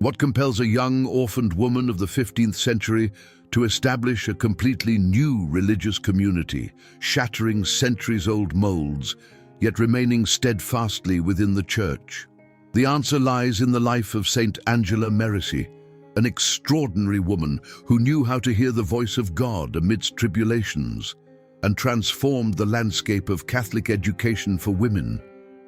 What compels a young, orphaned woman of the 15th century to establish a completely new religious community, shattering centuries-old molds, yet remaining steadfastly within the Church? The answer lies in the life of Saint Angela Merici, an extraordinary woman who knew how to hear the voice of God amidst tribulations and transformed the landscape of Catholic education for women.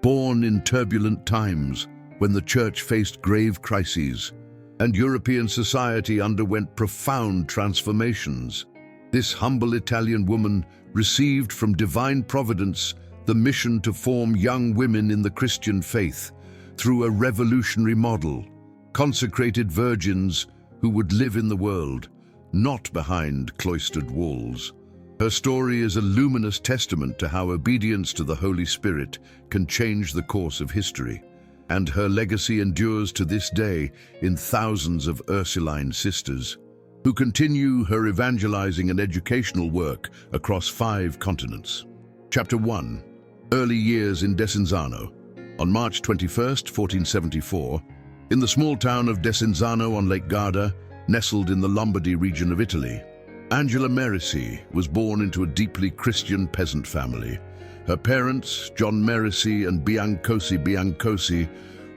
Born in turbulent times, when the Church faced grave crises and European society underwent profound transformations, this humble Italian woman received from divine providence the mission to form young women in the Christian faith through a revolutionary model, consecrated virgins who would live in the world, not behind cloistered walls. Her story is a luminous testament to how obedience to the Holy Spirit can change the course of history, and her legacy endures to this day in thousands of Ursuline sisters who continue her evangelizing and educational work across 5 continents. Chapter 1. Early years in Desenzano. On March 21st, 1474, in the small town of Desenzano on Lake Garda, nestled in the Lombardy region of Italy, Angela Merici was born into a deeply Christian peasant family. Her parents, John Merici and Biancosi,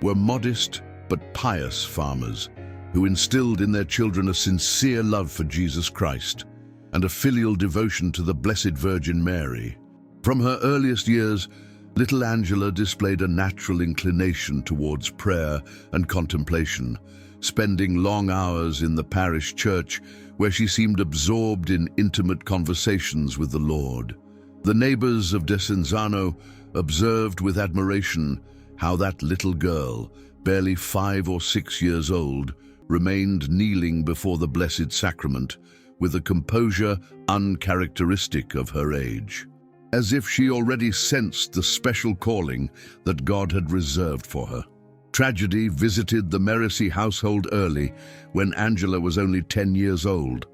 were modest but pious farmers who instilled in their children a sincere love for Jesus Christ and a filial devotion to the Blessed Virgin Mary. From her earliest years, little Angela displayed a natural inclination towards prayer and contemplation, spending long hours in the parish church where she seemed absorbed in intimate conversations with the Lord. The neighbors of Desenzano observed with admiration how that little girl, barely 5 or 6 years old, remained kneeling before the Blessed Sacrament with a composure uncharacteristic of her age, as if she already sensed the special calling that God had reserved for her. Tragedy visited the Merici household early, when Angela was only 10 years old.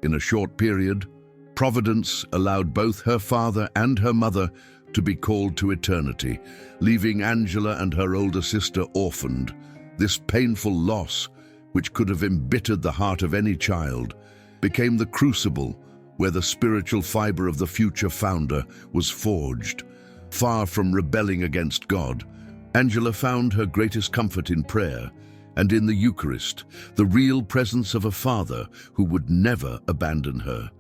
In a short period, Providence allowed both her father and her mother to be called to eternity, leaving Angela and her older sister orphaned. This painful loss, which could have embittered the heart of any child, became the crucible where the spiritual fiber of the future founder was forged. Far from rebelling against God, Angela found her greatest comfort in prayer and in the Eucharist, the real presence of a father who would never abandon her.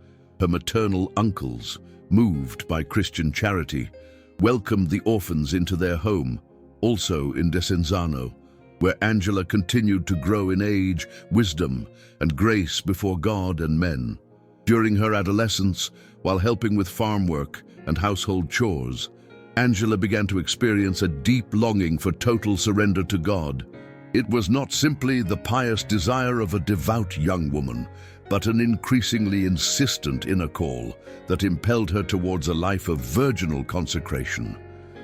Her maternal uncles, moved by Christian charity, welcomed the orphans into their home, also in Desenzano, where Angela continued to grow in age, wisdom, and grace before God and men. During her adolescence, while helping with farm work and household chores, Angela began to experience a deep longing for total surrender to God. It was not simply the pious desire of a devout young woman, but an increasingly insistent inner call that impelled her towards a life of virginal consecration.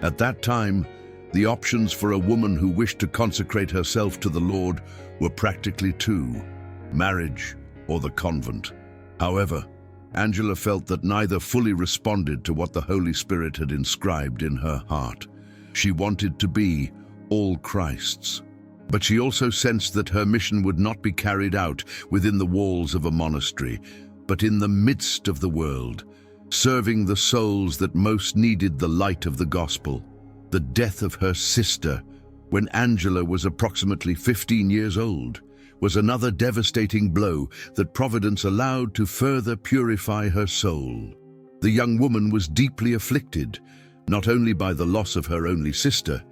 At that time, the options for a woman who wished to consecrate herself to the Lord were practically 2: marriage or the convent. However, Angela felt that neither fully responded to what the Holy Spirit had inscribed in her heart. She wanted to be all Christ's. But she also sensed that her mission would not be carried out within the walls of a monastery, but in the midst of the world, serving the souls that most needed the light of the gospel. The death of her sister, when Angela was approximately 15 years old, was another devastating blow that Providence allowed to further purify her soul. The young woman was deeply afflicted, not only by the loss of her only sister,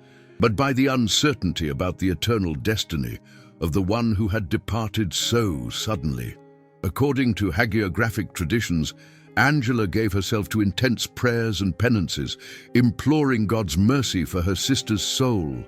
but by the uncertainty about the eternal destiny of the one who had departed so suddenly. According to hagiographic traditions, Angela gave herself to intense prayers and penances, imploring God's mercy for her sister's soul.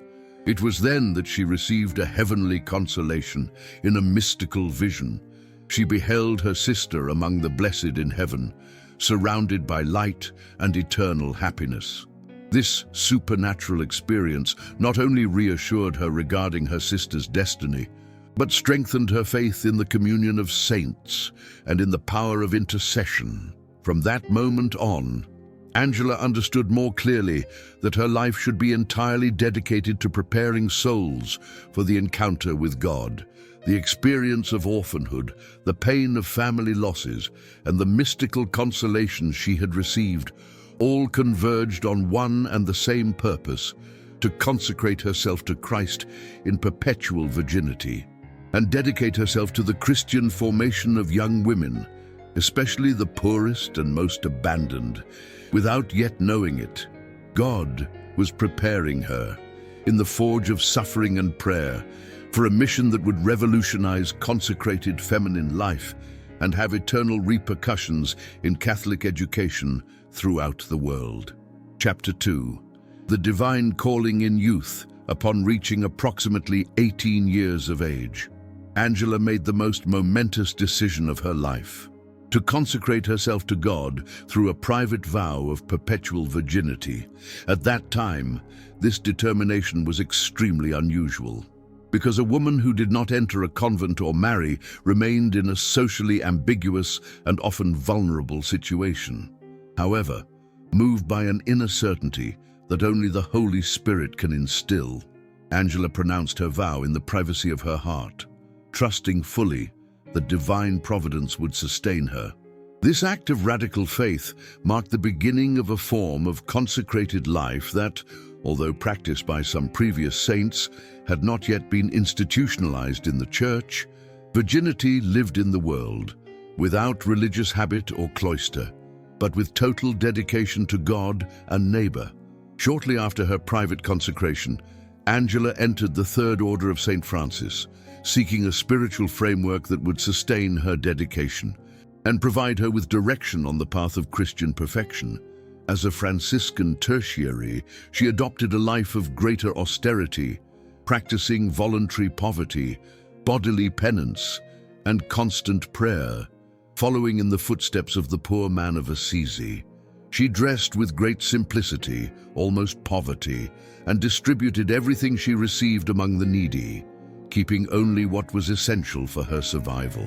It was then that she received a heavenly consolation in a mystical vision. She beheld her sister among the blessed in heaven, surrounded by light and eternal happiness. This supernatural experience not only reassured her regarding her sister's destiny, but strengthened her faith in the communion of saints and in the power of intercession. From that moment on, Angela understood more clearly that her life should be entirely dedicated to preparing souls for the encounter with God. The experience of orphanhood, the pain of family losses, and the mystical consolations she had received all converged on one and the same purpose: to consecrate herself to Christ in perpetual virginity, and dedicate herself to the Christian formation of young women, especially the poorest and most abandoned. Without yet knowing it, God was preparing her, in the forge of suffering and prayer, for a mission that would revolutionize consecrated feminine life and have eternal repercussions in Catholic education throughout the world. Chapter 2. The Divine Calling in Youth. Upon reaching approximately 18 years of age, Angela made the most momentous decision of her life: to consecrate herself to God through a private vow of perpetual virginity. At that time, this determination was extremely unusual, because a woman who did not enter a convent or marry remained in a socially ambiguous and often vulnerable situation. However, moved by an inner certainty that only the Holy Spirit can instill, Angela pronounced her vow in the privacy of her heart, trusting fully that divine providence would sustain her. This act of radical faith marked the beginning of a form of consecrated life that, although practiced by some previous saints, had not yet been institutionalized in the Church. Virginity lived in the world, without religious habit or cloister, but with total dedication to God and neighbor. Shortly after her private consecration, Angela entered the Third Order of St. Francis, seeking a spiritual framework that would sustain her dedication and provide her with direction on the path of Christian perfection. As a Franciscan tertiary, she adopted a life of greater austerity, practicing voluntary poverty, bodily penance, and constant prayer, following in the footsteps of the poor man of Assisi. She dressed with great simplicity, almost poverty, and distributed everything she received among the needy, keeping only what was essential for her survival.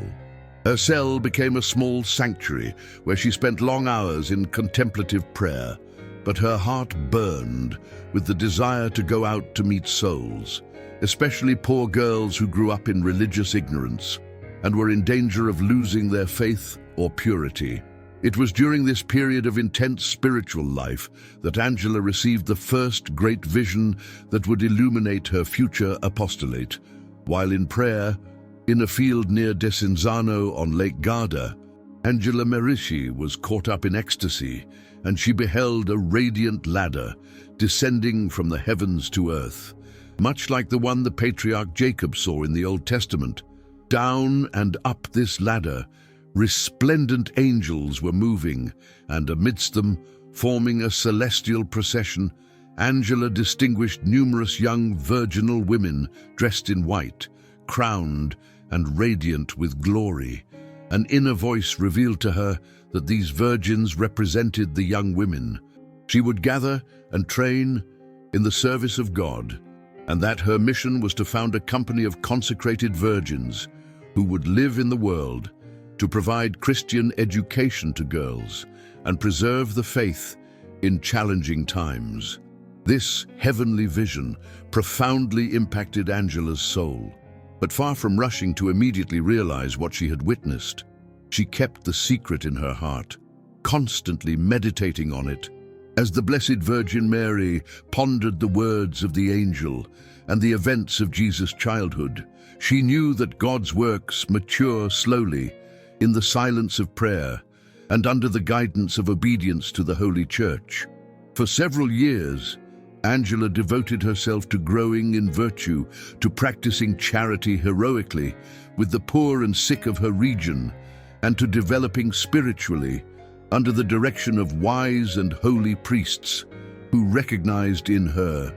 Her cell became a small sanctuary where she spent long hours in contemplative prayer, but her heart burned with the desire to go out to meet souls, especially poor girls who grew up in religious ignorance and were in danger of losing their faith or purity. It was during this period of intense spiritual life that Angela received the first great vision that would illuminate her future apostolate. While in prayer, in a field near Desenzano on Lake Garda, Angela Merici was caught up in ecstasy, and she beheld a radiant ladder descending from the heavens to earth, much like the one the patriarch Jacob saw in the Old Testament. Down and up this ladder, resplendent angels were moving, and amidst them, forming a celestial procession, Angela distinguished numerous young virginal women dressed in white, crowned and radiant with glory. An inner voice revealed to her that these virgins represented the young women she would gather and train in the service of God, and that her mission was to found a company of consecrated virgins who would live in the world to provide Christian education to girls and preserve the faith in challenging times. This heavenly vision profoundly impacted Angela's soul, but far from rushing to immediately realize what she had witnessed, she kept the secret in her heart, constantly meditating on it. As the Blessed Virgin Mary pondered the words of the angel and the events of Jesus' childhood, she knew that God's works mature slowly in the silence of prayer and under the guidance of obedience to the Holy Church. For several years, Angela devoted herself to growing in virtue, to practicing charity heroically with the poor and sick of her region, and to developing spiritually under the direction of wise and holy priests who recognized in her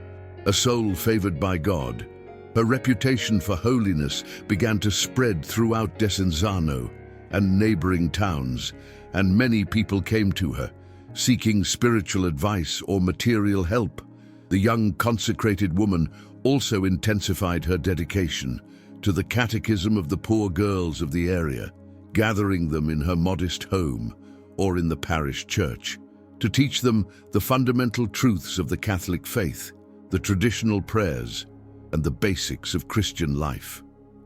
a soul favored by God. Her reputation for holiness began to spread throughout Desenzano and neighboring towns, and many people came to her, seeking spiritual advice or material help. The young consecrated woman also intensified her dedication to the catechism of the poor girls of the area, gathering them in her modest home or in the parish church, to teach them the fundamental truths of the Catholic faith, the traditional prayers, and the basics of Christian life.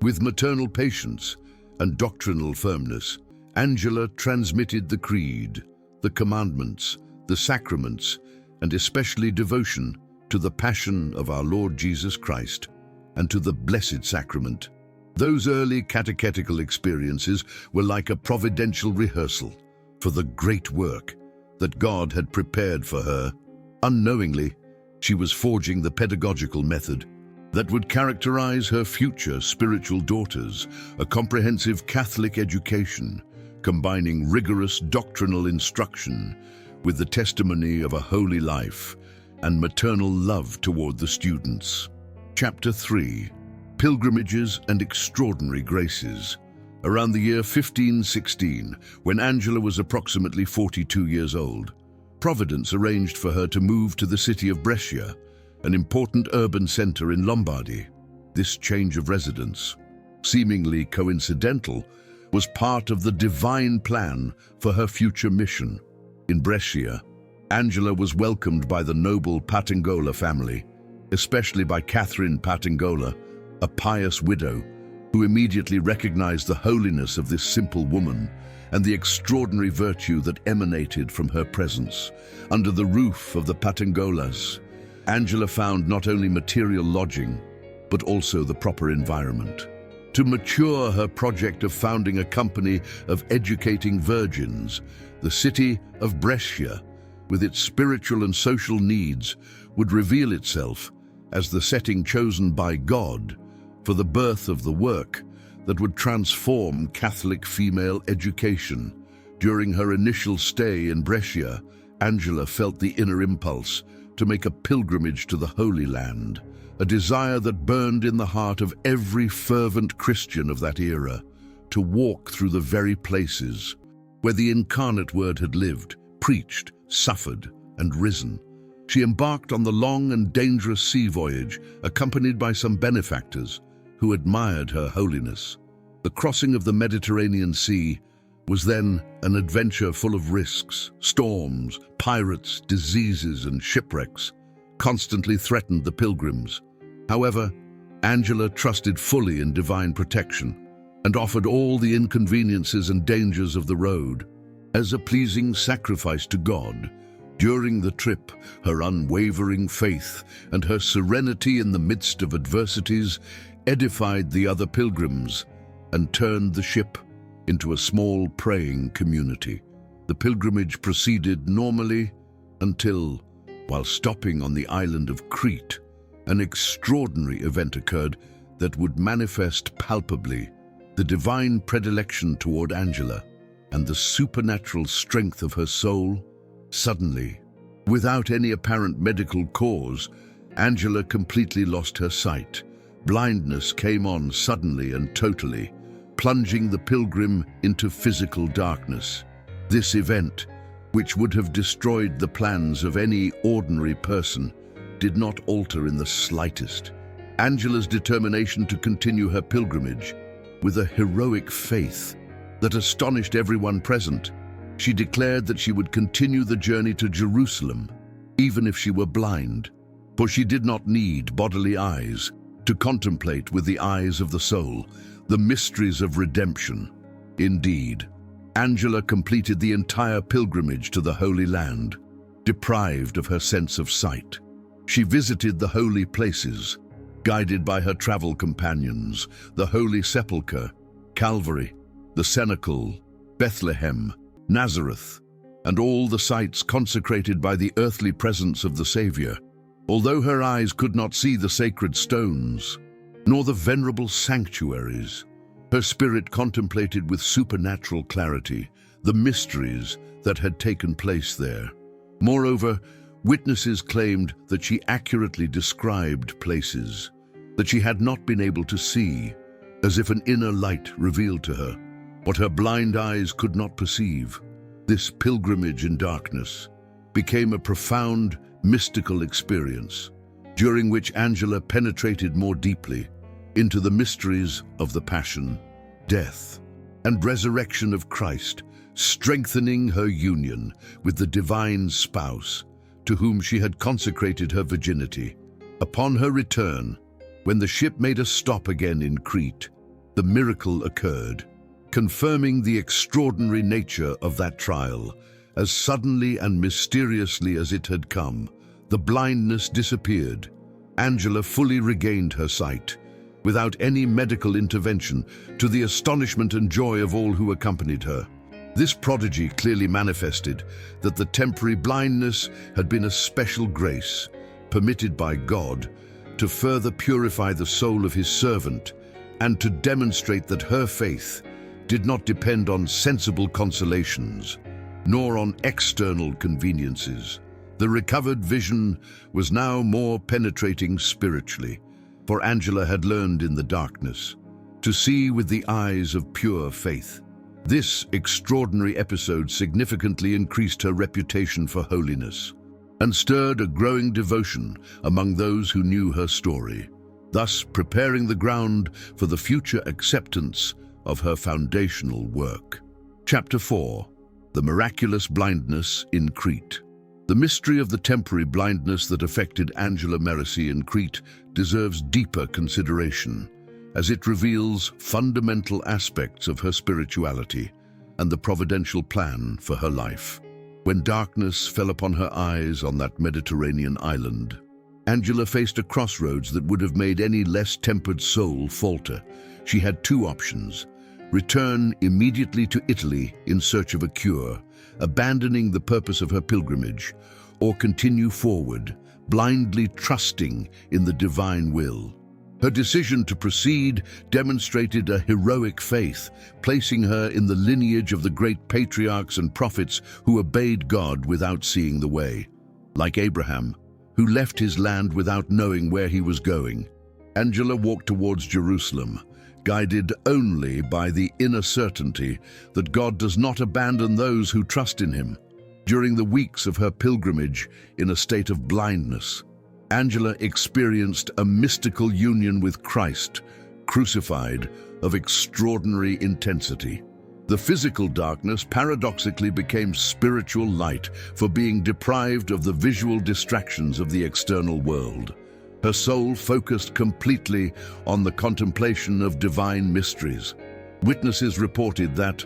With maternal patience and doctrinal firmness, Angela transmitted the creed, the commandments, the sacraments, and especially devotion to the passion of our Lord Jesus Christ and to the Blessed Sacrament. Those early catechetical experiences were like a providential rehearsal for the great work that God had prepared for her. Unknowingly, she was forging the pedagogical method that would characterize her future spiritual daughters, a comprehensive Catholic education, combining rigorous doctrinal instruction with the testimony of a holy life and maternal love toward the students. Chapter 3. Pilgrimages and Extraordinary Graces. Around the year 1516, when Angela was approximately 42 years old, Providence arranged for her to move to the city of Brescia, an important urban center in Lombardy. This change of residence, seemingly coincidental, was part of the divine plan for her future mission. In Brescia, Angela was welcomed by the noble Patangola family, especially by Catherine Patangola, a pious widow, who immediately recognized the holiness of this simple woman and the extraordinary virtue that emanated from her presence. Under the roof of the Patangolas, Angela found not only material lodging, but also the proper environment to mature her project of founding a company of educating virgins. The city of Brescia, with its spiritual and social needs, would reveal itself as the setting chosen by God for the birth of the work that would transform Catholic female education. During her initial stay in Brescia, Angela felt the inner impulse to make a pilgrimage to the Holy Land, a desire that burned in the heart of every fervent Christian of that era, to walk through the very places where the incarnate Word had lived, preached, suffered, and risen. She embarked on the long and dangerous sea voyage, accompanied by some benefactors who admired her holiness. The crossing of the Mediterranean Sea was then an adventure full of risks. Storms, pirates, diseases, and shipwrecks constantly threatened the pilgrims. However, Angela trusted fully in divine protection and offered all the inconveniences and dangers of the road as a pleasing sacrifice to God. During the trip, her unwavering faith and her serenity in the midst of adversities edified the other pilgrims and turned the ship into a small praying community. The pilgrimage proceeded normally until, while stopping on the island of Crete, an extraordinary event occurred that would manifest palpably the divine predilection toward Angela and the supernatural strength of her soul. Suddenly, without any apparent medical cause, Angela completely lost her sight. Blindness came on suddenly and totally, plunging the pilgrim into physical darkness. This event, which would have destroyed the plans of any ordinary person, did not alter in the slightest Angela's determination to continue her pilgrimage. With a heroic faith that astonished everyone present, she declared that she would continue the journey to Jerusalem, even if she were blind, for she did not need bodily eyes to contemplate with the eyes of the soul the mysteries of redemption. Indeed, Angela completed the entire pilgrimage to the Holy Land, deprived of her sense of sight. She visited the holy places, guided by her travel companions, the Holy Sepulchre, Calvary, the Cenacle, Bethlehem, Nazareth, and all the sites consecrated by the earthly presence of the Savior. Although her eyes could not see the sacred stones, nor the venerable sanctuaries, her spirit contemplated with supernatural clarity the mysteries that had taken place there. Moreover, witnesses claimed that she accurately described places that she had not been able to see, as if an inner light revealed to her what her blind eyes could not perceive. This pilgrimage in darkness became a profound mystical experience, during which Angela penetrated more deeply into the mysteries of the Passion, death, and resurrection of Christ, strengthening her union with the divine spouse to whom she had consecrated her virginity. Upon her return, when the ship made a stop again in Crete, the miracle occurred, confirming the extraordinary nature of that trial. As suddenly and mysteriously as it had come, the blindness disappeared. Angela fully regained her sight, without any medical intervention, to the astonishment and joy of all who accompanied her. This prodigy clearly manifested that the temporary blindness had been a special grace, permitted by God, to further purify the soul of his servant and to demonstrate that her faith did not depend on sensible consolations, nor on external conveniences. The recovered vision was now more penetrating spiritually, for Angela had learned in the darkness to see with the eyes of pure faith. This extraordinary episode significantly increased her reputation for holiness and stirred a growing devotion among those who knew her story, thus preparing the ground for the future acceptance of her foundational work. Chapter 4. The Miraculous Blindness in Crete. The mystery of the temporary blindness that affected Angela Merici in Crete deserves deeper consideration, as it reveals fundamental aspects of her spirituality and the providential plan for her life. When darkness fell upon her eyes on that Mediterranean island, Angela faced a crossroads that would have made any less tempered soul falter. She had two options: return immediately to Italy in search of a cure, abandoning the purpose of her pilgrimage, or continue forward, blindly trusting in the divine will. Her decision to proceed demonstrated a heroic faith, placing her in the lineage of the great patriarchs and prophets who obeyed God without seeing the way. Like Abraham, who left his land without knowing where he was going, Angela walked towards Jerusalem, guided only by the inner certainty that God does not abandon those who trust in him. During the weeks of her pilgrimage in a state of blindness, Angela experienced a mystical union with Christ, crucified, of extraordinary intensity. The physical darkness paradoxically became spiritual light for being deprived of the visual distractions of the external world. Her soul focused completely on the contemplation of divine mysteries. Witnesses reported that,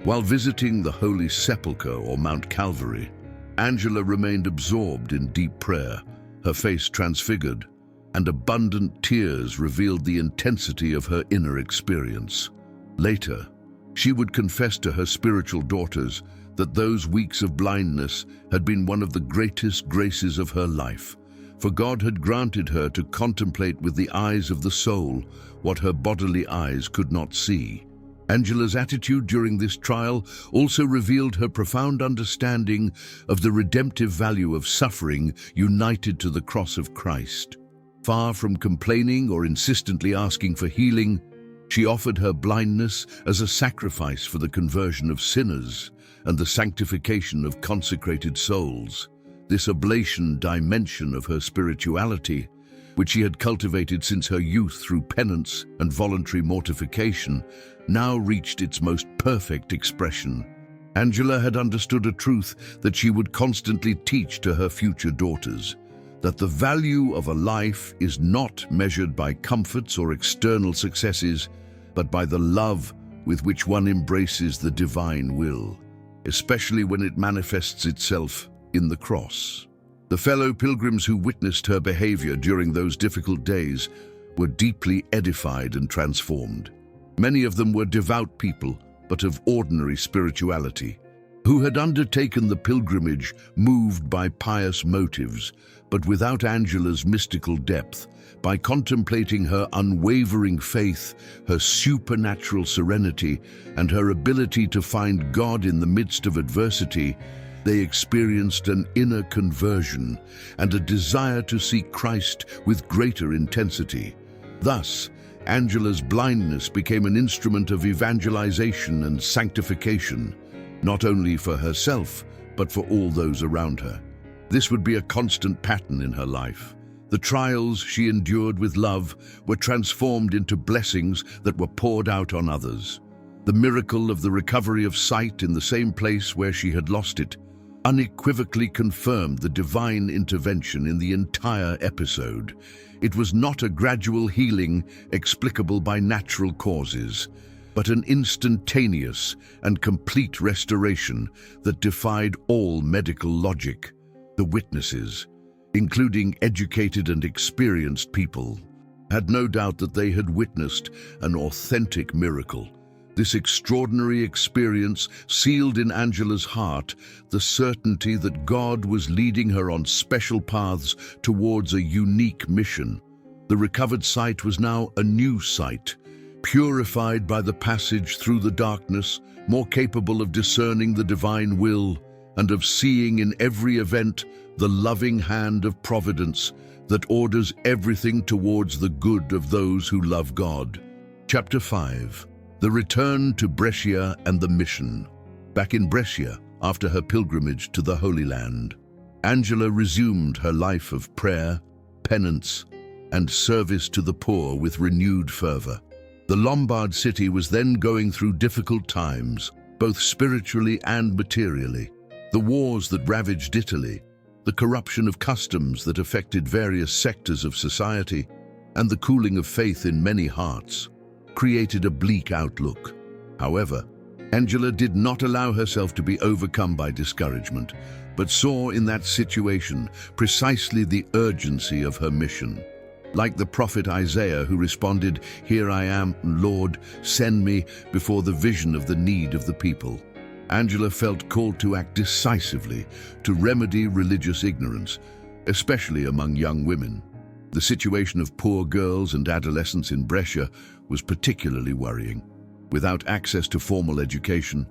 while visiting the Holy Sepulchre or Mount Calvary, Angela remained absorbed in deep prayer, her face transfigured, and abundant tears revealed the intensity of her inner experience. Later, she would confess to her spiritual daughters that those weeks of blindness had been one of the greatest graces of her life, for God had granted her to contemplate with the eyes of the soul what her bodily eyes could not see. Angela's attitude during this trial also revealed her profound understanding of the redemptive value of suffering united to the cross of Christ. Far from complaining or insistently asking for healing, she offered her blindness as a sacrifice for the conversion of sinners and the sanctification of consecrated souls. This oblation dimension of her spirituality, which she had cultivated since her youth through penance and voluntary mortification, now reached its most perfect expression. Angela had understood a truth that she would constantly teach to her future daughters, that the value of a life is not measured by comforts or external successes, but by the love with which one embraces the divine will, especially when it manifests itself in the cross. The fellow pilgrims who witnessed her behavior during those difficult days were deeply edified and transformed. Many of them were devout people, but of ordinary spirituality, who had undertaken the pilgrimage moved by pious motives, but without Angela's mystical depth. By contemplating her unwavering faith, her supernatural serenity, and her ability to find God in the midst of adversity, they experienced an inner conversion and a desire to seek Christ with greater intensity. Thus, Angela's blindness became an instrument of evangelization and sanctification, not only for herself, but for all those around her. This would be a constant pattern in her life. The trials she endured with love were transformed into blessings that were poured out on others. The miracle of the recovery of sight in the same place where she had lost it unequivocally confirmed the divine intervention in the entire episode. It was not a gradual healing explicable by natural causes, but an instantaneous and complete restoration that defied all medical logic. The witnesses, including educated and experienced people, had no doubt that they had witnessed an authentic miracle. This extraordinary experience sealed in Angela's heart the certainty that God was leading her on special paths towards a unique mission. The recovered sight was now a new sight, purified by the passage through the darkness, more capable of discerning the divine will and of seeing in every event the loving hand of providence that orders everything towards the good of those who love God. Chapter 5. The return to Brescia and the mission. Back in Brescia, after her pilgrimage to the Holy Land, Angela resumed her life of prayer, penance, and service to the poor with renewed fervor. The Lombard city was then going through difficult times, both spiritually and materially. The wars that ravaged Italy, the corruption of customs that affected various sectors of society, and the cooling of faith in many hearts created a bleak outlook. However, Angela did not allow herself to be overcome by discouragement, but saw in that situation precisely the urgency of her mission. Like the prophet Isaiah, who responded, "Here I am, Lord, send me," before the vision of the need of the people, Angela felt called to act decisively to remedy religious ignorance, especially among young women. The situation of poor girls and adolescents in Brescia was particularly worrying. Without access to formal education,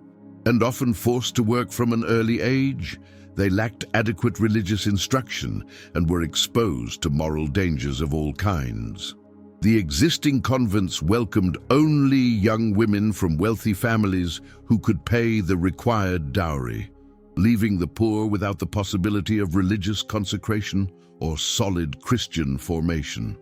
and often forced to work from an early age, they lacked adequate religious instruction and were exposed to moral dangers of all kinds. The existing convents welcomed only young women from wealthy families who could pay the required dowry, leaving the poor without the possibility of religious consecration or solid Christian formation.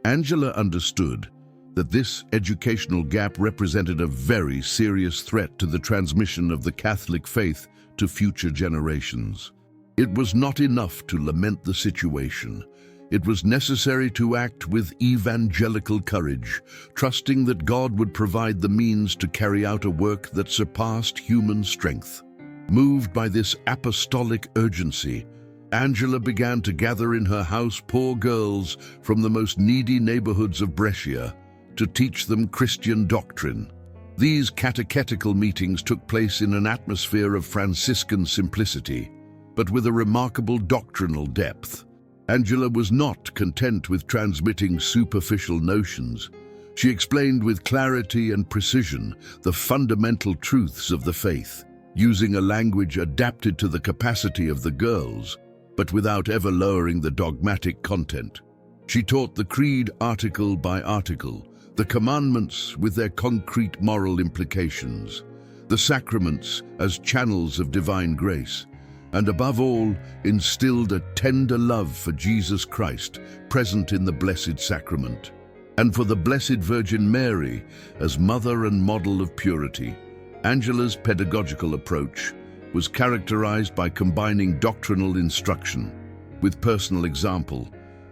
Angela understood that this educational gap represented a very serious threat to the transmission of the Catholic faith to future generations. It was not enough to lament the situation. It was necessary to act with evangelical courage, trusting that God would provide the means to carry out a work that surpassed human strength. Moved by this apostolic urgency, Angela began to gather in her house poor girls from the most needy neighborhoods of Brescia to teach them Christian doctrine. These catechetical meetings took place in an atmosphere of Franciscan simplicity, but with a remarkable doctrinal depth. Angela was not content with transmitting superficial notions. She explained with clarity and precision the fundamental truths of the faith, using a language adapted to the capacity of the girls, but without ever lowering the dogmatic content. She taught the creed article by article, the commandments with their concrete moral implications, the sacraments as channels of divine grace, and above all, instilled a tender love for Jesus Christ, present in the Blessed Sacrament, and for the Blessed Virgin Mary as mother and model of purity. Angela's pedagogical approach was characterized by combining doctrinal instruction with personal example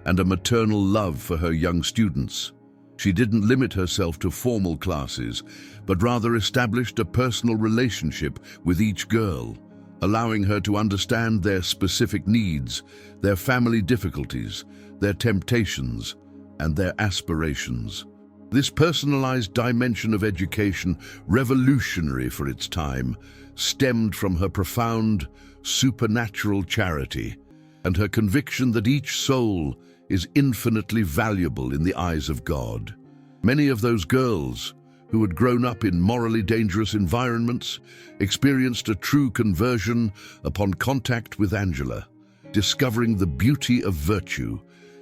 and a maternal love for her young students. She didn't limit herself to formal classes, but rather established a personal relationship with each girl, allowing her to understand their specific needs, their family difficulties, their temptations, and their aspirations. This personalized dimension of education, revolutionary for its time, stemmed from her profound, supernatural charity and her conviction that each soul is infinitely valuable in the eyes of God. Many of those girls, who had grown up in morally dangerous environments, experienced a true conversion upon contact with Angela, discovering the beauty of virtue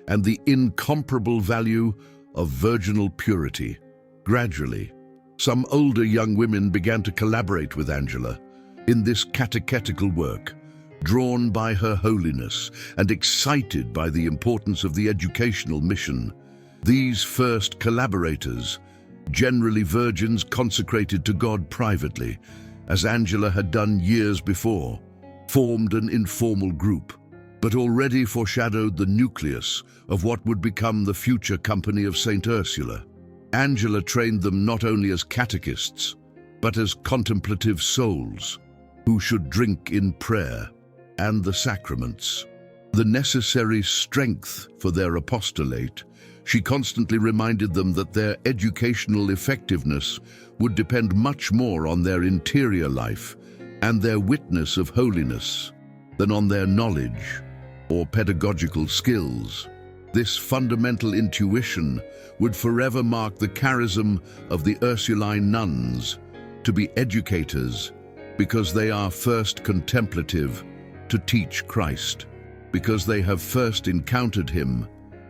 and the incomparable value of virginal purity. Gradually, some older young women began to collaborate with Angela in this catechetical work, drawn by her holiness and excited by the importance of the educational mission. These first collaborators, generally virgins consecrated to God privately, as Angela had done years before, formed an informal group, but already foreshadowed the nucleus of what would become the future Company of Saint Ursula. Angela trained them not only as catechists, but as contemplative souls who should drink in prayer and the sacraments. The necessary strength for their apostolate, she constantly reminded them that their educational effectiveness would depend much more on their interior life and their witness of holiness than on their knowledge or pedagogical skills. This fundamental intuition would forever mark the charism of the Ursuline nuns to be educators because they are first contemplative to teach Christ, because they have first encountered him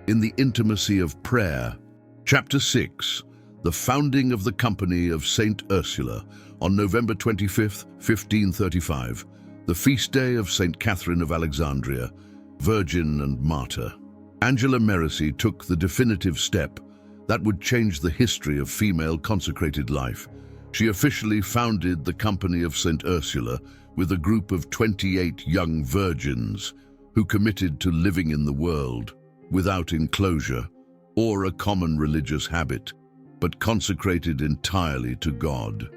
in the intimacy of prayer. Chapter 6. The founding of the Company of Saint Ursula on November 25, 1535, the feast day of Saint Catherine of Alexandria, Virgin and Martyr. Angela Merici took the definitive step that would change the history of female consecrated life. She officially founded the Company of Saint Ursula with a group of 28 young virgins who committed to living in the world without enclosure or a common religious habit, but consecrated entirely to God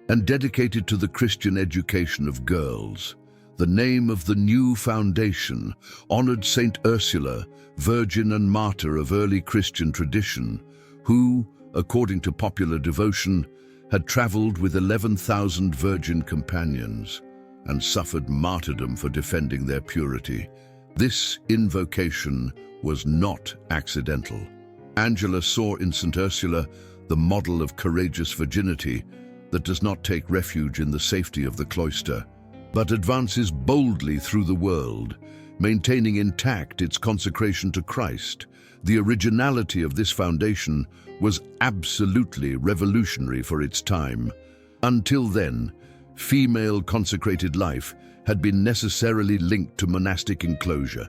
and dedicated to the Christian education of girls. The name of the new foundation honored Saint Ursula, virgin and martyr of early Christian tradition, who, according to popular devotion, had traveled with 11,000 virgin companions and suffered martyrdom for defending their purity. This invocation was not accidental. Angela saw in Saint Ursula the model of courageous virginity that does not take refuge in the safety of the cloister, but advances boldly through the world, maintaining intact its consecration to Christ. The originality of this foundation was absolutely revolutionary for its time. Until then, female consecrated life had been necessarily linked to monastic enclosure.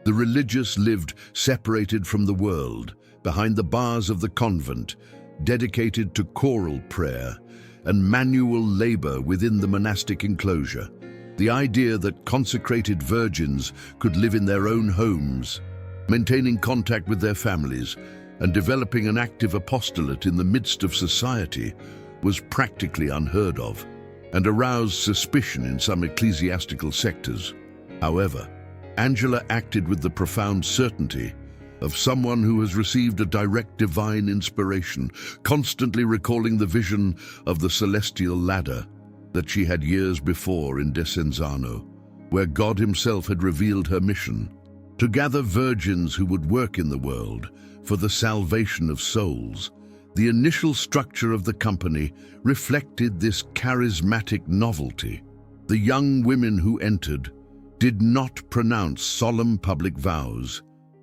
The religious lived separated from the world, behind the bars of the convent, dedicated to choral prayer and manual labor within the monastic enclosure. The idea that consecrated virgins could live in their own homes, maintaining contact with their families, and developing an active apostolate in the midst of society was practically unheard of, and aroused suspicion in some ecclesiastical sectors. However, Angela acted with the profound certainty of someone who has received a direct divine inspiration, constantly recalling the vision of the celestial ladder that she had years before in Desenzano, where God himself had revealed her mission to gather virgins who would work in the world for the salvation of souls. The initial structure of the company reflected this charismatic novelty. The young women who entered did not pronounce solemn public vows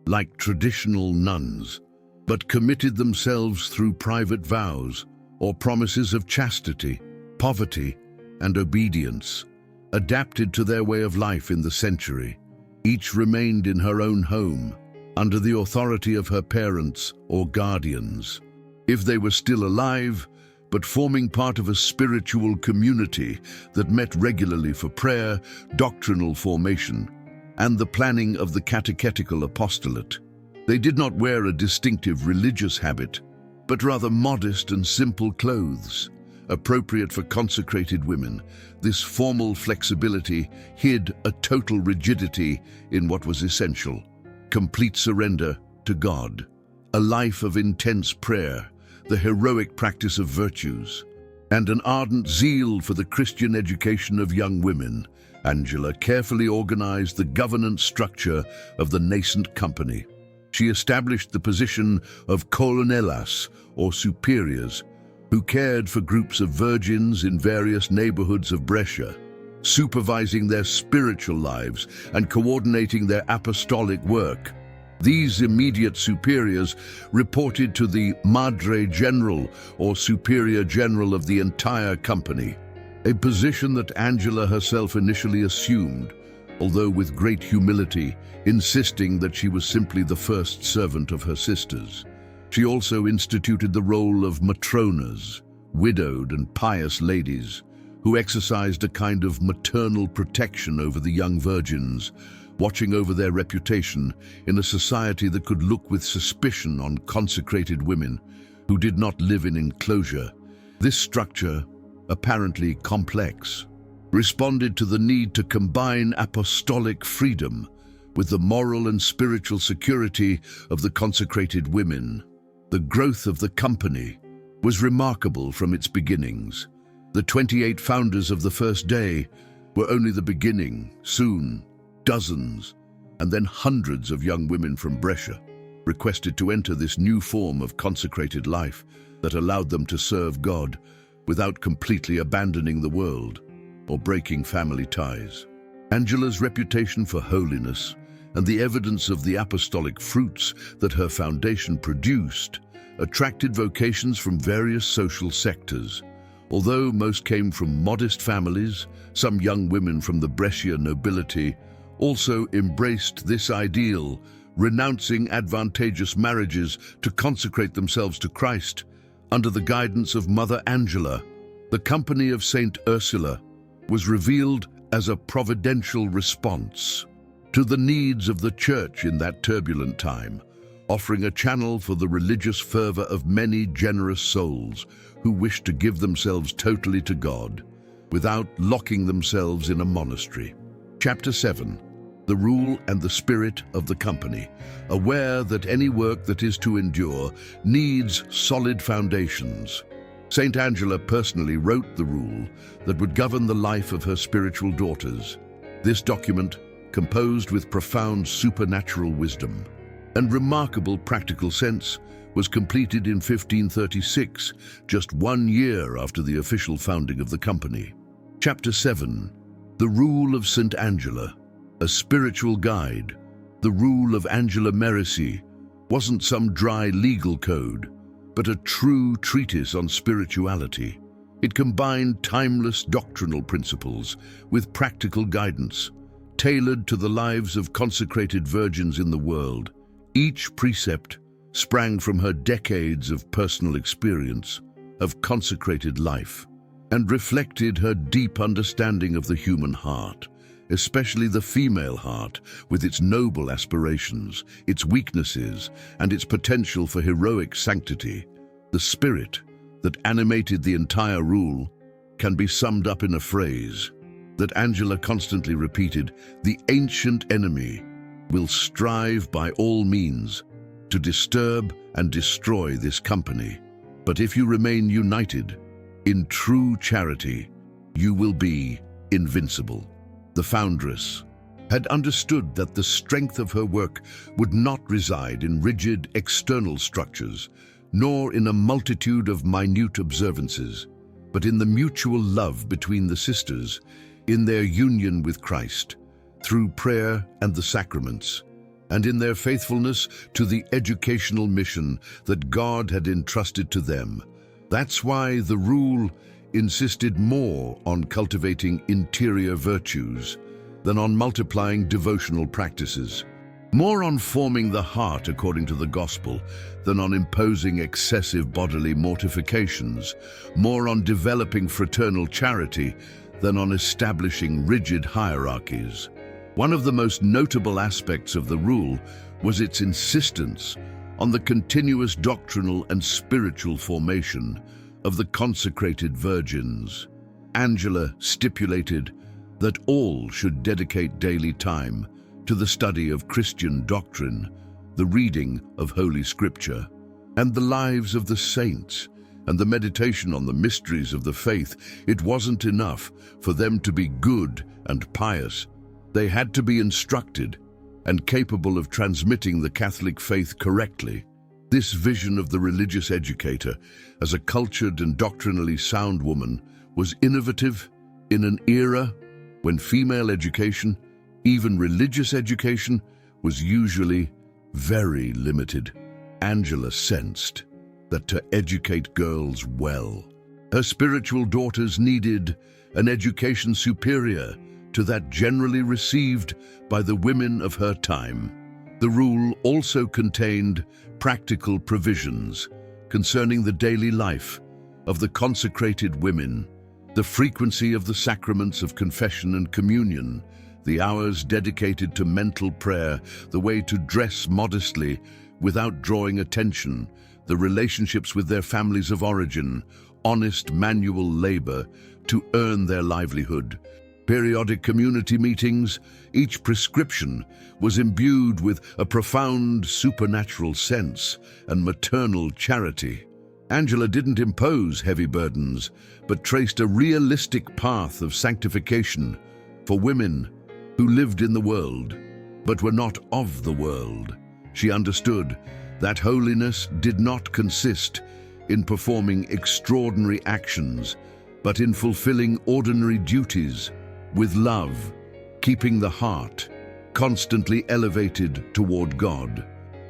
like traditional nuns, but committed themselves through private vows or promises of chastity, poverty, and obedience, adapted to their way of life in the century. Each remained in her own home, under the authority of her parents or guardians, if they were still alive, but forming part of a spiritual community that met regularly for prayer, doctrinal formation, and the planning of the catechetical apostolate. They did not wear a distinctive religious habit, but rather modest and simple clothes, appropriate for consecrated women. This formal flexibility hid a total rigidity in what was essential: complete surrender to God, a life of intense prayer, the heroic practice of virtues, and an ardent zeal for the Christian education of young women. Angela carefully organized the governance structure of the nascent company. She established the position of colonellas, or superiors, who cared for groups of virgins in various neighborhoods of Brescia, supervising their spiritual lives and coordinating their apostolic work. These immediate superiors reported to the Madre General, or Superior General of the entire company, a position that Angela herself initially assumed, although with great humility, insisting that she was simply the first servant of her sisters. She also instituted the role of matronas, widowed and pious ladies, who exercised a kind of maternal protection over the young virgins, watching over their reputation in a society that could look with suspicion on consecrated women who did not live in enclosure. This structure, apparently complex, responded to the need to combine apostolic freedom with the moral and spiritual security of the consecrated women. The growth of the company was remarkable from its beginnings. The 28 founders of the first day were only the beginning. Soon, dozens, and then hundreds of young women from Brescia requested to enter this new form of consecrated life that allowed them to serve God without completely abandoning the world or breaking family ties. Angela's reputation for holiness and the evidence of the apostolic fruits that her foundation produced attracted vocations from various social sectors. Although most came from modest families, some young women from the Brescia nobility also embraced this ideal, renouncing advantageous marriages to consecrate themselves to Christ. Under the guidance of Mother Angela, the Company of Saint Ursula was revealed as a providential response to the needs of the Church in that turbulent time, offering a channel for the religious fervor of many generous souls who wished to give themselves totally to God without locking themselves in a monastery. Chapter 7. The Rule and the Spirit of the Company. Aware that any work that is to endure needs solid foundations, Saint Angela personally wrote the rule that would govern the life of her spiritual daughters. This document, composed with profound supernatural wisdom and remarkable practical sense, was completed in 1536, just 1 year after the official founding of the company. Chapter 7. The Rule of Saint Angela. A spiritual guide. The Rule of Angela Merici wasn't some dry legal code, but a true treatise on spirituality. It combined timeless doctrinal principles with practical guidance, tailored to the lives of consecrated virgins in the world. Each precept sprang from her decades of personal experience of consecrated life and reflected her deep understanding of the human heart, especially the female heart, with its noble aspirations, its weaknesses, and its potential for heroic sanctity. The spirit that animated the entire rule can be summed up in a phrase that Angela constantly repeated: the ancient enemy will strive by all means to disturb and destroy this company. But if you remain united in true charity, you will be invincible. The foundress had understood that the strength of her work would not reside in rigid external structures, nor in a multitude of minute observances, but in the mutual love between the sisters, in their union with Christ, through prayer and the sacraments, and in their faithfulness to the educational mission that God had entrusted to them. That's why the rule insisted more on cultivating interior virtues than on multiplying devotional practices, more on forming the heart according to the gospel than on imposing excessive bodily mortifications, more on developing fraternal charity than on establishing rigid hierarchies. One of the most notable aspects of the rule was its insistence on the continuous doctrinal and spiritual formation of the consecrated virgins. Angela stipulated that all should dedicate daily time to the study of Christian doctrine, the reading of Holy Scripture, and the lives of the saints, and the meditation on the mysteries of the faith. It wasn't enough for them to be good and pious. They had to be instructed and capable of transmitting the Catholic faith correctly. This vision of the religious educator as a cultured and doctrinally sound woman was innovative in an era when female education, even religious education, was usually very limited. Angela sensed that to educate girls well, her spiritual daughters needed an education superior to that generally received by the women of her time. The rule also contained practical provisions concerning the daily life of the consecrated women, The frequency of the sacraments of confession and communion, the hours dedicated to mental prayer, the way to dress modestly without drawing attention, the relationships with their families of origin, honest manual labor to earn their livelihood. Periodic community meetings, each prescription was imbued with a profound supernatural sense and maternal charity. Angela didn't impose heavy burdens, but traced a realistic path of sanctification for women who lived in the world, but were not of the world. She understood that holiness did not consist in performing extraordinary actions, but in fulfilling ordinary duties with love, keeping the heart constantly elevated toward God.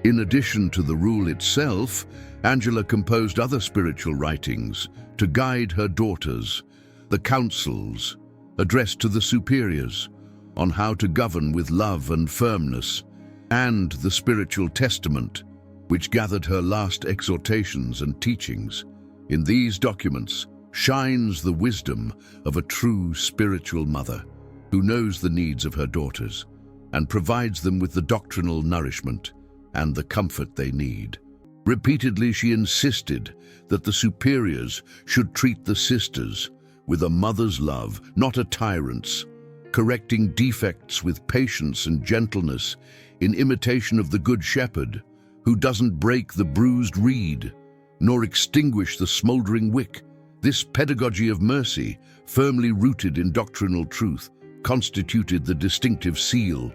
In addition to the rule itself, Angela composed other spiritual writings to guide her daughters, the counsels addressed to the superiors on how to govern with love and firmness, and the spiritual testament, which gathered her last exhortations and teachings. In these documents shines the wisdom of a true spiritual mother who knows the needs of her daughters and provides them with the doctrinal nourishment and the comfort they need. Repeatedly, she insisted that the superiors should treat the sisters with a mother's love, not a tyrant's, correcting defects with patience and gentleness in imitation of the Good Shepherd, who doesn't break the bruised reed, nor extinguish the smoldering wick. This pedagogy of mercy, firmly rooted in doctrinal truth, constituted the distinctive seal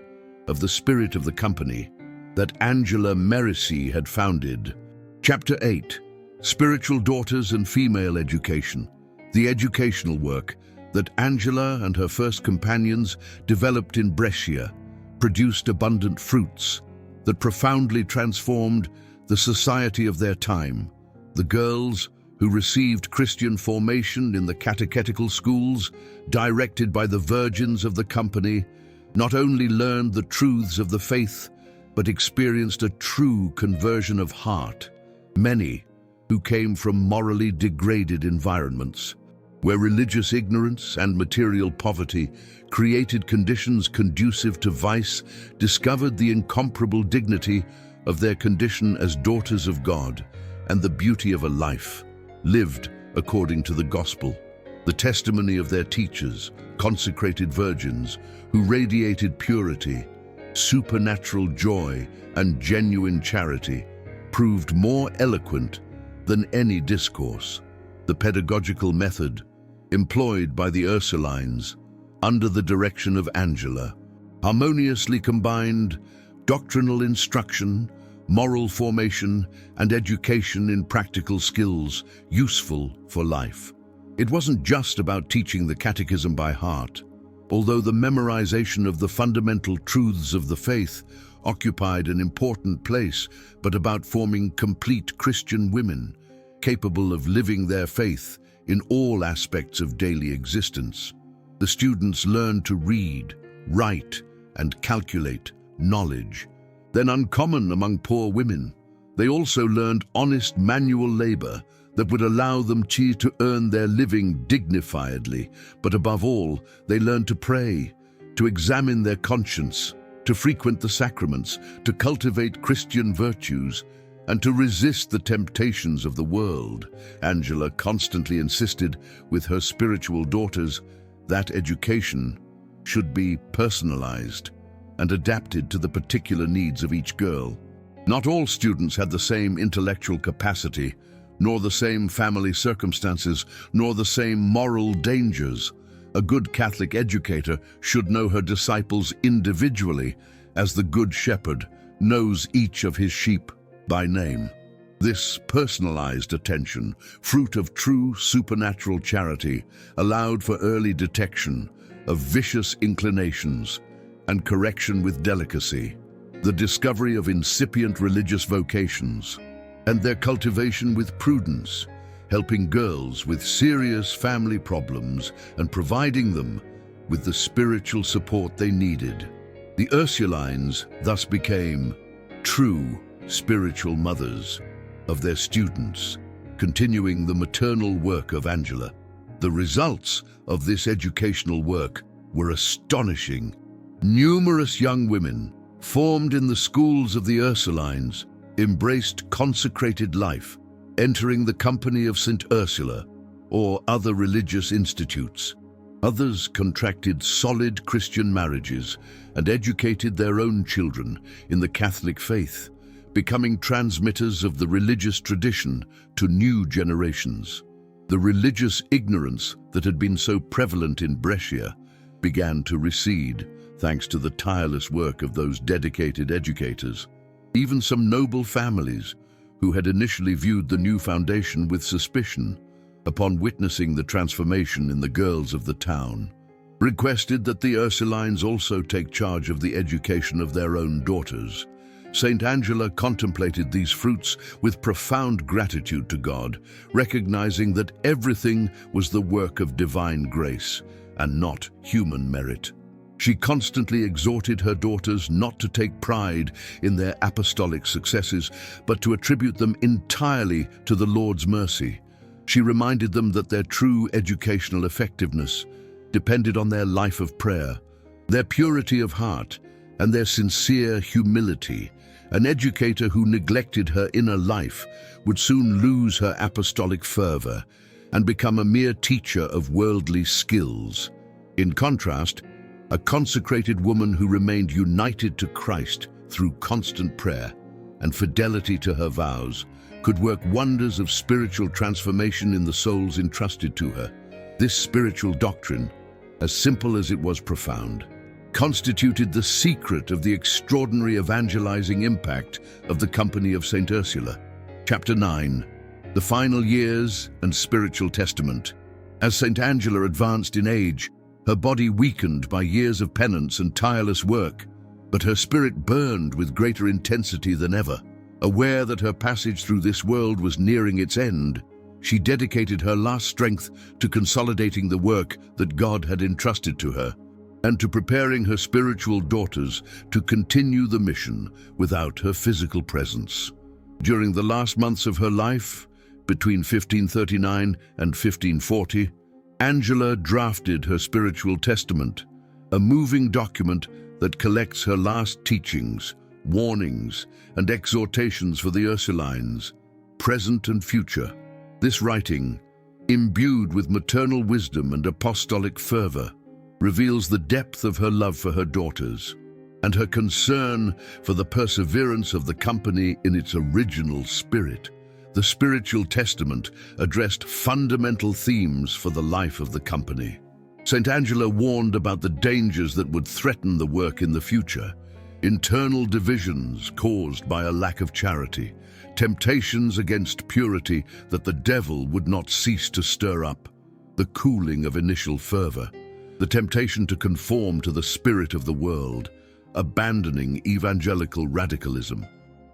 of the spirit of the company that Angela Merici had founded. Chapter 8. Spiritual Daughters and Female Education. The educational work that Angela and her first companions developed in Brescia produced abundant fruits that profoundly transformed the society of their time. The girls who received Christian formation in the catechetical schools, directed by the virgins of the company, not only learned the truths of the faith, but experienced a true conversion of heart. Many who came from morally degraded environments, where religious ignorance and material poverty created conditions conducive to vice, discovered the incomparable dignity of their condition as daughters of God and the beauty of a life lived according to the gospel. The testimony of their teachers, consecrated virgins, who radiated purity, supernatural joy, and genuine charity, proved more eloquent than any discourse. The pedagogical method employed by the Ursulines under the direction of Angela harmoniously combined doctrinal instruction, moral formation, and education in practical skills useful for life. It wasn't just about teaching the catechism by heart, although the memorization of the fundamental truths of the faith occupied an important place, but about forming complete Christian women, capable of living their faith in all aspects of daily existence. The students learned to read, write, and calculate knowledge, then uncommon among poor women. They also learned honest manual labor that would allow them to earn their living dignifiedly. But above all, they learned to pray, to examine their conscience, to frequent the sacraments, to cultivate Christian virtues, and to resist the temptations of the world. Angela constantly insisted with her spiritual daughters that education should be personalized and adapted to the particular needs of each girl. Not all students had the same intellectual capacity, nor the same family circumstances, nor the same moral dangers. A good Catholic educator should know her disciples individually, as the Good Shepherd knows each of his sheep by name. This personalized attention, fruit of true supernatural charity, allowed for early detection of vicious inclinations and correction with delicacy, the discovery of incipient religious vocations, and their cultivation with prudence, helping girls with serious family problems and providing them with the spiritual support they needed. The Ursulines thus became true spiritual mothers of their students, continuing the maternal work of Angela. The results of this educational work were astonishing. Numerous young women, formed in the schools of the Ursulines, embraced consecrated life, entering the Company of Saint Ursula or other religious institutes. Others contracted solid Christian marriages and educated their own children in the Catholic faith, becoming transmitters of the religious tradition to new generations. The religious ignorance that had been so prevalent in Brescia began to recede, thanks to the tireless work of those dedicated educators. Even some noble families, who had initially viewed the new foundation with suspicion, upon witnessing the transformation in the girls of the town, requested that the Ursulines also take charge of the education of their own daughters. Saint Angela contemplated these fruits with profound gratitude to God, recognizing that everything was the work of divine grace and not human merit. She constantly exhorted her daughters not to take pride in their apostolic successes, but to attribute them entirely to the Lord's mercy. She reminded them that their true educational effectiveness depended on their life of prayer, their purity of heart, and their sincere humility. An educator who neglected her inner life would soon lose her apostolic fervor and become a mere teacher of worldly skills. In contrast, a consecrated woman who remained united to Christ through constant prayer and fidelity to her vows could work wonders of spiritual transformation in the souls entrusted to her. This spiritual doctrine, as simple as it was profound, constituted the secret of the extraordinary evangelizing impact of the Company of Saint Ursula. Chapter 9. The Final Years and Spiritual Testament. As Saint Angela advanced in age, her body weakened by years of penance and tireless work, but her spirit burned with greater intensity than ever. Aware that her passage through this world was nearing its end, she dedicated her last strength to consolidating the work that God had entrusted to her, and to preparing her spiritual daughters to continue the mission without her physical presence. During the last months of her life, between 1539 and 1540, Angela drafted her spiritual testament, a moving document that collects her last teachings, warnings, and exhortations for the Ursulines, present and future. This writing, imbued with maternal wisdom and apostolic fervor, reveals the depth of her love for her daughters and her concern for the perseverance of the company in its original spirit. The spiritual testament addressed fundamental themes for the life of the company. Saint Angela warned about the dangers that would threaten the work in the future: internal divisions caused by a lack of charity, temptations against purity that the devil would not cease to stir up, the cooling of initial fervor, the temptation to conform to the spirit of the world, abandoning evangelical radicalism.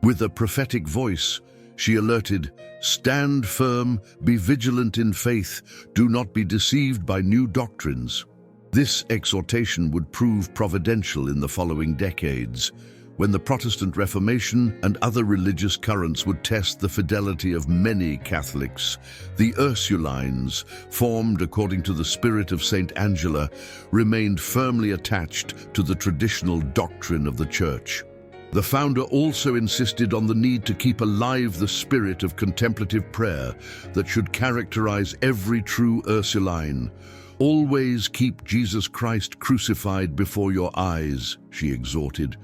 With a prophetic voice, she alerted, "Stand firm, be vigilant in faith, do not be deceived by new doctrines." This exhortation would prove providential in the following decades, when the Protestant Reformation and other religious currents would test the fidelity of many Catholics. The Ursulines, formed according to the spirit of Saint Angela, remained firmly attached to the traditional doctrine of the Church. The founder also insisted on the need to keep alive the spirit of contemplative prayer that should characterize every true Ursuline. "Always keep Jesus Christ crucified before your eyes," she exhorted.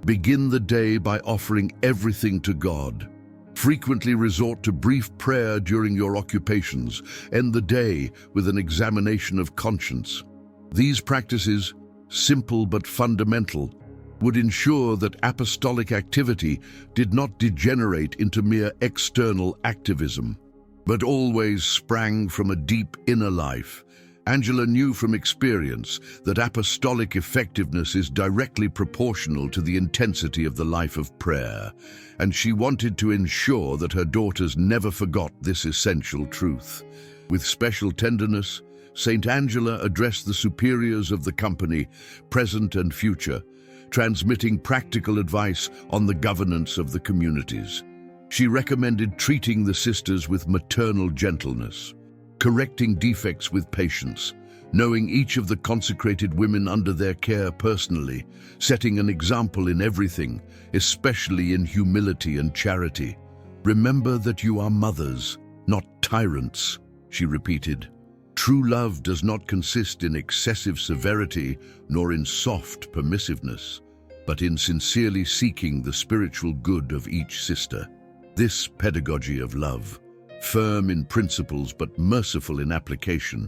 "Begin the day by offering everything to God. Frequently resort to brief prayer during your occupations. End the day with an examination of conscience." These practices, simple but fundamental, would ensure that apostolic activity did not degenerate into mere external activism, but always sprang from a deep inner life. Angela knew from experience that apostolic effectiveness is directly proportional to the intensity of the life of prayer, and she wanted to ensure that her daughters never forgot this essential truth. With special tenderness, Saint Angela addressed the superiors of the company, present and future, transmitting practical advice on the governance of the communities. She recommended treating the sisters with maternal gentleness, correcting defects with patience, knowing each of the consecrated women under their care personally, setting an example in everything, especially in humility and charity. "Remember that you are mothers, not tyrants," she repeated. "True love does not consist in excessive severity nor in soft permissiveness, but in sincerely seeking the spiritual good of each sister." This pedagogy of love, firm in principles but merciful in application,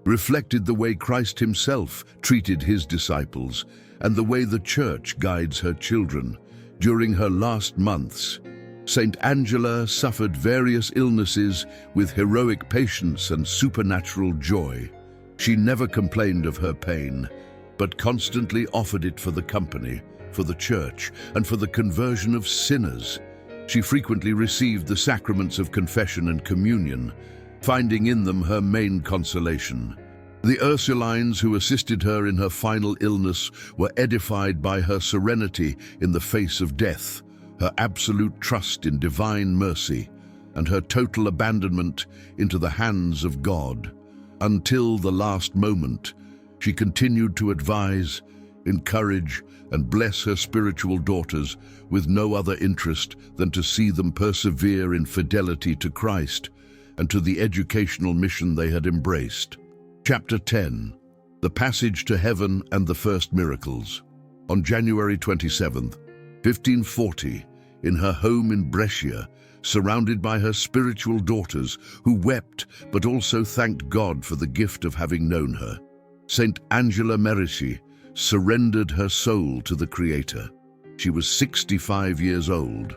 reflected the way Christ himself treated his disciples and the way the Church guides her children. During her last months, Saint Angela suffered various illnesses with heroic patience and supernatural joy. She never complained of her pain, but constantly offered it for the company, for the Church, and for the conversion of sinners. She frequently received the sacraments of confession and communion, finding in them her main consolation. The Ursulines who assisted her in her final illness were edified by her serenity in the face of death, her absolute trust in divine mercy, and her total abandonment into the hands of God. Until the last moment, she continued to advise, encourage, and bless her spiritual daughters with no other interest than to see them persevere in fidelity to Christ and to the educational mission they had embraced. Chapter 10. The Passage to Heaven and the First Miracles. On January 27, 1540, in her home in Brescia, surrounded by her spiritual daughters who wept but also thanked God for the gift of having known her, Saint Angela Merici surrendered her soul to the Creator. She was 65 years old,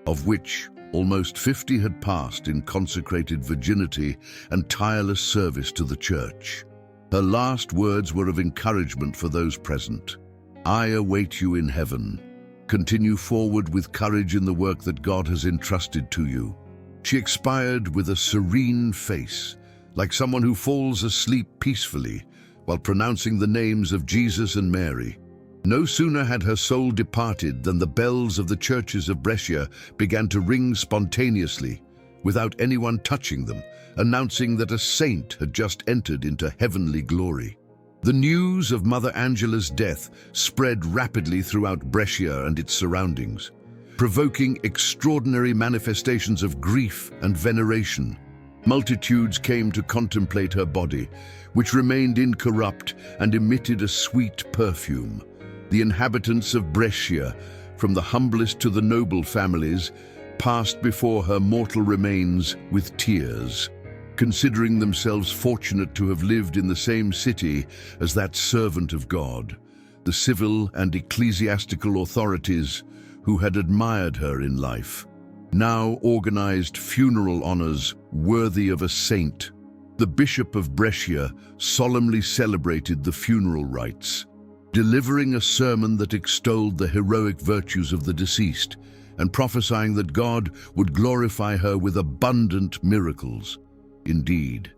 of which almost 50 had passed in consecrated virginity and tireless service to the Church. Her last words were of encouragement for those present. "I await you in heaven. Continue forward with courage in the work that God has entrusted to you." She expired with a serene face, like someone who falls asleep peacefully while pronouncing the names of Jesus and Mary. No sooner had her soul departed than the bells of the churches of Brescia began to ring spontaneously, without anyone touching them, announcing that a saint had just entered into heavenly glory. The news of Mother Angela's death spread rapidly throughout Brescia and its surroundings, provoking extraordinary manifestations of grief and veneration. Multitudes came to contemplate her body, which remained incorrupt and emitted a sweet perfume. The inhabitants of Brescia, from the humblest to the noble families, passed before her mortal remains with tears, considering themselves fortunate to have lived in the same city as that servant of God. The civil and ecclesiastical authorities, who had admired her in life, now organized funeral honors worthy of a saint. The Bishop of Brescia solemnly celebrated the funeral rites, delivering a sermon that extolled the heroic virtues of the deceased and prophesying that God would glorify her with abundant miracles. Indeed,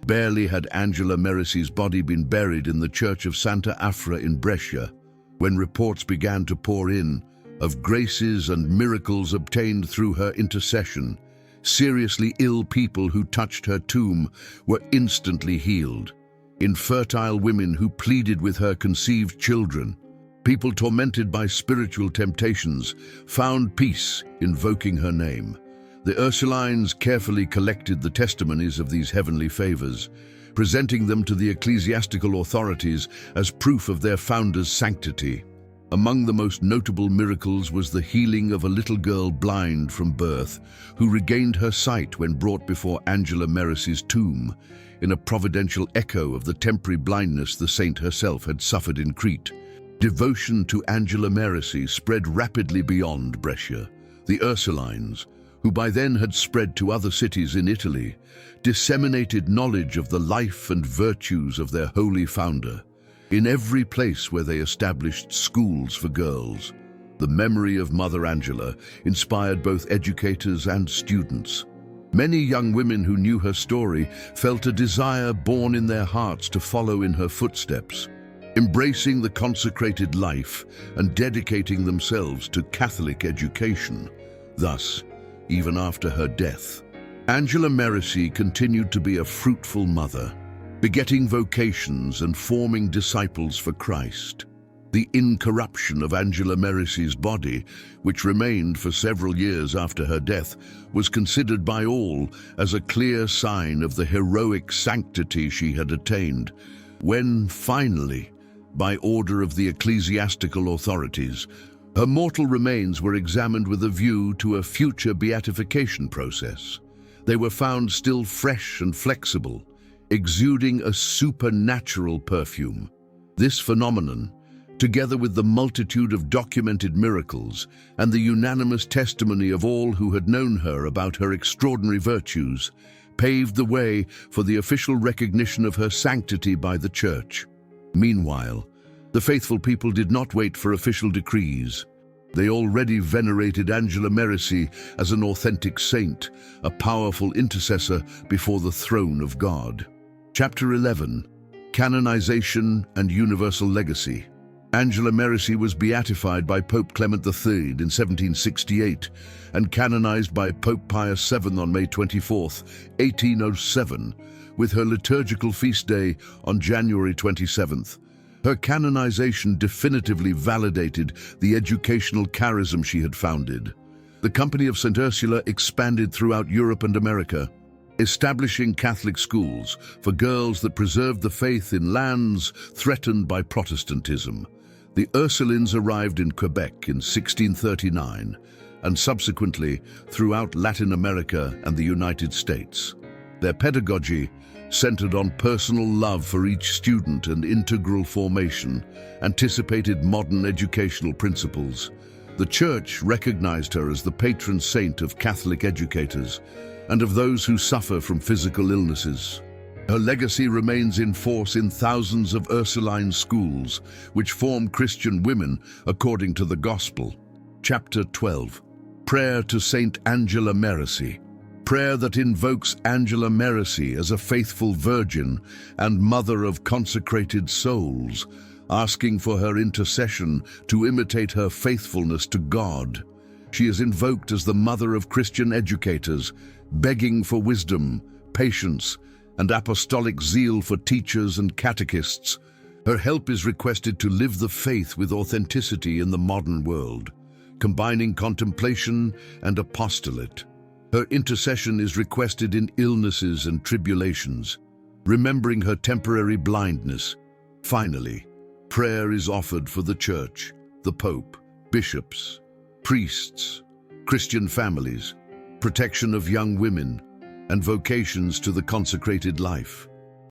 barely had Angela Merici's body been buried in the church of Santa Afra in Brescia, when reports began to pour in of graces and miracles obtained through her intercession. Seriously ill people who touched her tomb were instantly healed. Infertile women who pleaded with her conceived children. People tormented by spiritual temptations found peace invoking her name. The Ursulines carefully collected the testimonies of these heavenly favors, presenting them to the ecclesiastical authorities as proof of their founder's sanctity. Among the most notable miracles was the healing of a little girl blind from birth, who regained her sight when brought before Angela Merici's tomb, in a providential echo of the temporary blindness the saint herself had suffered in Crete. Devotion to Angela Merici spread rapidly beyond Brescia. The Ursulines, who by then had spread to other cities in Italy, disseminated knowledge of the life and virtues of their holy founder. In every place where they established schools for girls, the memory of Mother Angela inspired both educators and students. Many young women who knew her story felt a desire born in their hearts to follow in her footsteps, embracing the consecrated life and dedicating themselves to Catholic education. Thus, even after her death, Angela Merici continued to be a fruitful mother, begetting vocations and forming disciples for Christ. The incorruption of Angela Merici's body, which remained for several years after her death, was considered by all as a clear sign of the heroic sanctity she had attained. When finally, by order of the ecclesiastical authorities, her mortal remains were examined with a view to a future beatification process, they were found still fresh and flexible, exuding a supernatural perfume. This phenomenon, together with the multitude of documented miracles and the unanimous testimony of all who had known her about her extraordinary virtues, paved the way for the official recognition of her sanctity by the Church. Meanwhile, the faithful people did not wait for official decrees. They already venerated Angela Merici as an authentic saint, a powerful intercessor before the throne of God. Chapter 11. Canonization and Universal Legacy. Angela Merici was beatified by Pope Clement III in 1768 and canonized by Pope Pius VII on May 24, 1807, with her liturgical feast day on January 27th. Her canonization definitively validated the educational charism she had founded. The Company of Saint Ursula expanded throughout Europe and America, establishing Catholic schools for girls that preserved the faith in lands threatened by Protestantism. The Ursulines arrived in Quebec in 1639 and subsequently throughout Latin America and the United States. Their pedagogy, centered on personal love for each student and integral formation, anticipated modern educational principles. The Church recognized her as the patron saint of Catholic educators and of those who suffer from physical illnesses. Her legacy remains in force in thousands of Ursuline schools, which form Christian women according to the Gospel. Chapter 12. Prayer to Saint Angela Merici. Prayer that invokes Angela Merici as a faithful virgin and mother of consecrated souls, asking for her intercession to imitate her faithfulness to God. She is invoked as the mother of Christian educators, begging for wisdom, patience, and apostolic zeal for teachers and catechists. Her help is requested to live the faith with authenticity in the modern world, combining contemplation and apostolate. Her intercession is requested in illnesses and tribulations, remembering her temporary blindness. Finally, prayer is offered for the Church, the Pope, bishops, priests, Christian families, protection of young women, and vocations to the consecrated life.